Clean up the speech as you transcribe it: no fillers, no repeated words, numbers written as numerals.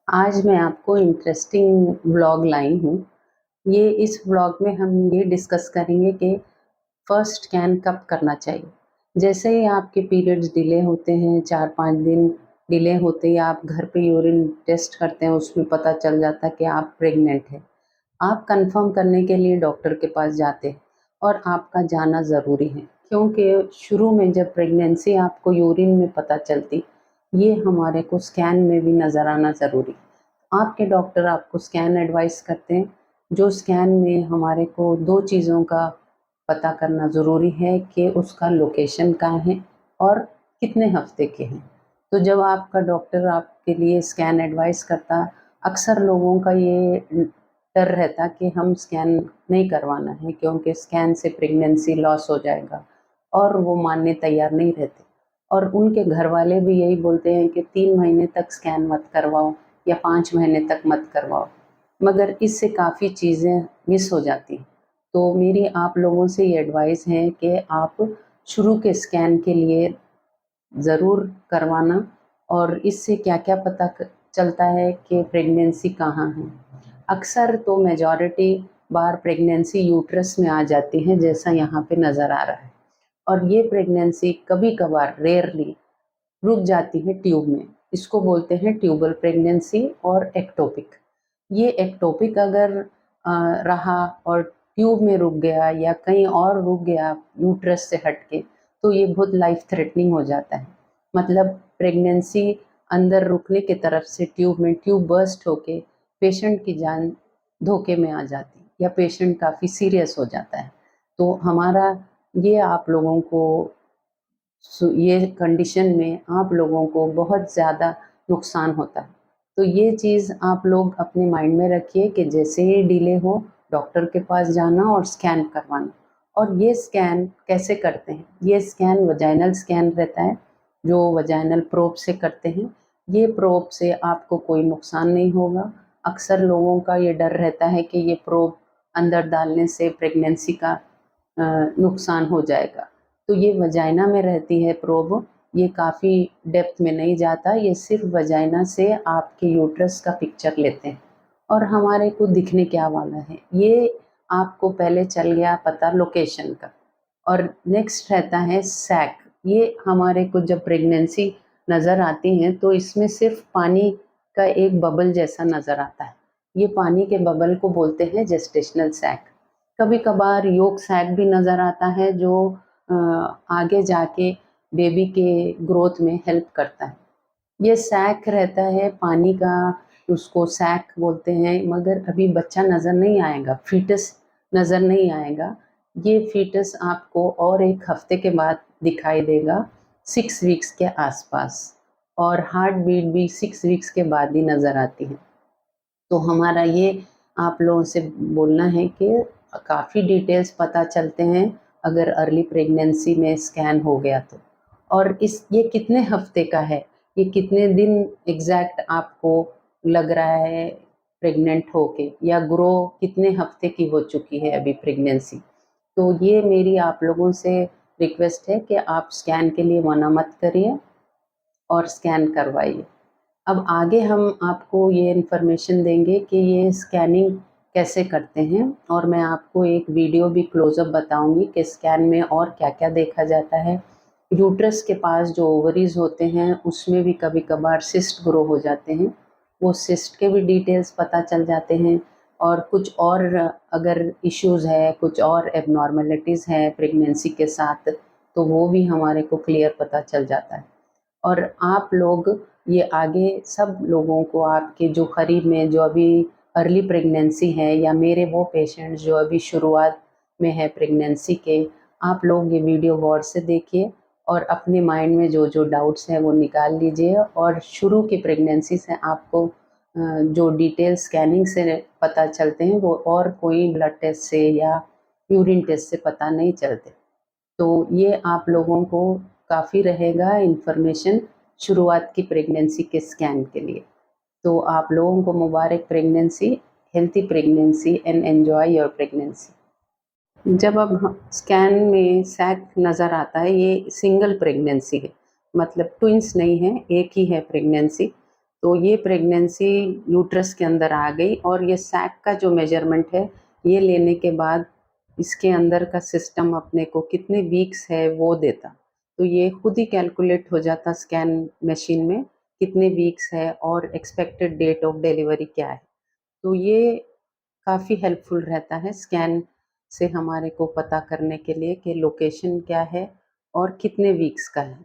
आज मैं आपको इंटरेस्टिंग व्लॉग लाई हूँ। इस व्लॉग में हम ये डिस्कस करेंगे कि फर्स्ट स्कैन कब करना चाहिए। जैसे ही आपके पीरियड्स डिले होते हैं, 4-5 दिन डिले होते ही आप घर पे यूरिन टेस्ट करते हैं, उसमें पता चल जाता है कि आप प्रेग्नेंट हैं। आप कंफर्म करने के लिए डॉक्टर के पास जाते हैं और आपका जाना ज़रूरी है, क्योंकि शुरू में जब प्रेगनेंसी आपको यूरिन में पता चलती, ये हमारे को स्कैन में भी नज़र आना ज़रूरी। आपके डॉक्टर आपको स्कैन एडवाइस करते हैं, जो स्कैन में हमारे को 2 चीज़ों का पता करना ज़रूरी है कि उसका लोकेशन कहाँ है और कितने हफ्ते के हैं। तो जब आपका डॉक्टर आपके लिए स्कैन एडवाइस करता, अक्सर लोगों का ये डर रहता कि हम स्कैन नहीं करवाना है, क्योंकि स्कैन से प्रेगनेंसी लॉस हो जाएगा, और वो मानने तैयार नहीं रहते। और उनके घर वाले भी यही बोलते हैं कि 3 महीने तक स्कैन मत करवाओ या 5 महीने तक मत करवाओ, मगर इससे काफ़ी चीज़ें मिस हो जाती। तो मेरी आप लोगों से ये एडवाइस है कि आप शुरू के स्कैन के लिए ज़रूर करवाना, और इससे क्या-क्या पता चलता है कि प्रेगनेंसी कहाँ है। अक्सर तो मेजॉरिटी बार प्रेगनेंसी यूट्रस में आ जाती है, जैसा यहाँ पे नज़र आ रहा है, और ये प्रेगनेंसी कभी-कभार रेयरली रुक जाती है ट्यूब में। इसको बोलते हैं ट्यूबल प्रेगनेंसी और एक्टोपिक। ये एक्टोपिक अगर रहा और ट्यूब में रुक गया या कहीं और रुक गया यूट्रस से हट के, तो ये बहुत लाइफ थ्रेटनिंग हो जाता है। मतलब प्रेगनेंसी अंदर रुकने की तरफ से ट्यूब बर्स्ट होके पेशेंट की जान धोखे में आ जाती, या पेशेंट काफ़ी सीरियस हो जाता है। तो हमारा ये आप लोगों को ये कंडीशन में आप लोगों को बहुत ज़्यादा नुकसान होता है। तो ये चीज़ आप लोग अपने माइंड में रखिए कि जैसे ही डिले हो, डॉक्टर के पास जाना और स्कैन करवाना। और ये स्कैन कैसे करते हैं? ये स्कैन वजाइनल स्कैन रहता है, जो वजाइनल प्रोब से करते हैं। ये प्रोब से आपको कोई नुकसान नहीं होगा। अक्सर लोगों का ये डर रहता है कि ये प्रोब अंदर डालने से प्रेगनेंसी का नुकसान हो जाएगा। तो ये वजाइना में रहती है प्रोब, ये काफ़ी डेप्थ में नहीं जाता, ये सिर्फ वजाइना से आपके यूट्रस का पिक्चर लेते हैं और हमारे को दिखने क्या वाला है, ये आपको पहले चल गया पता लोकेशन का। और नेक्स्ट रहता है सैक। ये हमारे को जब प्रेगनेंसी नज़र आती है तो इसमें सिर्फ पानी का एक बबल जैसा नज़र आता है। ये पानी के बबल को बोलते हैं जेस्टेशनल सैक। कभी कभार योक सैक भी नज़र आता है, जो आगे जाके बेबी के ग्रोथ में हेल्प करता है। ये सैक रहता है पानी का, उसको सैक बोलते हैं, मगर अभी बच्चा नज़र नहीं आएगा, फीटस नज़र नहीं आएगा। ये फीटस आपको और 1 हफ्ते के बाद दिखाई देगा, 6 वीक्स के आसपास, और हार्ट बीट भी 6 वीक्स के बाद ही नज़र आती है। तो हमारा ये आप लोगों से बोलना है कि काफ़ी डिटेल्स पता चलते हैं अगर अर्ली प्रेगनेंसी में स्कैन हो गया तो। और ये कितने हफ्ते का है, ये कितने दिन एग्जैक्ट आपको लग रहा है प्रेग्नेंट होके, या ग्रो कितने हफ्ते की हो चुकी है अभी प्रेगनेंसी। तो ये मेरी आप लोगों से रिक्वेस्ट है कि आप स्कैन के लिए मना मत करिए और स्कैन करवाइए। अब आगे हम आपको ये इन्फॉर्मेशन देंगे कि ये स्कैनिंग कैसे करते हैं, और मैं आपको एक वीडियो भी क्लोज़अप बताऊंगी कि स्कैन में और क्या-क्या देखा जाता है। यूट्रस के पास जो ओवरीज होते हैं उसमें भी कभी कभार सिस्ट ग्रो हो जाते हैं, वो सिस्ट के भी डिटेल्स पता चल जाते हैं। और कुछ और अगर इश्यूज़ है, कुछ और एबनॉर्मेलिटीज़ हैं प्रेगनेंसी के साथ, तो वो भी हमारे को क्लियर पता चल जाता है। और आप लोग ये आगे सब लोगों को, आपके जो करीब में जो अभी अर्ली प्रेगनेंसी है, या मेरे वो पेशेंट्स जो अभी शुरुआत में है प्रेगनेंसी के, आप लोग ये वीडियो गौर से देखिए और अपने माइंड में जो जो डाउट्स हैं वो निकाल लीजिए। और शुरू की प्रेगनेंसी से आपको जो डिटेल स्कैनिंग से पता चलते हैं, वो और कोई ब्लड टेस्ट से या यूरिन टेस्ट से पता नहीं चलते। तो ये आप लोगों को काफ़ी रहेगा इन्फॉर्मेशन शुरुआत की प्रेगनेंसी के स्कैन के लिए। तो आप लोगों को मुबारक pregnancy, healthy pregnancy and enjoy your pregnancy. जब अब स्कैन में सैक नज़र आता है, ये सिंगल प्रेगनेंसी है, मतलब ट्विंस नहीं है, एक ही है प्रेगनेंसी। तो ये प्रेगनेंसी यूट्रस के अंदर आ गई और ये सैक का जो मेजरमेंट है ये लेने के बाद इसके अंदर का सिस्टम अपने को कितने वीक्स है वो देता। तो ये खुद ही कैलकुलेट हो जाता स्कैन मशीन में कितने वीक्स है और एक्सपेक्टेड डेट ऑफ डिलीवरी क्या है। तो ये काफ़ी हेल्पफुल रहता है स्कैन से हमारे को पता करने के लिए कि लोकेशन क्या है और कितने वीक्स का है।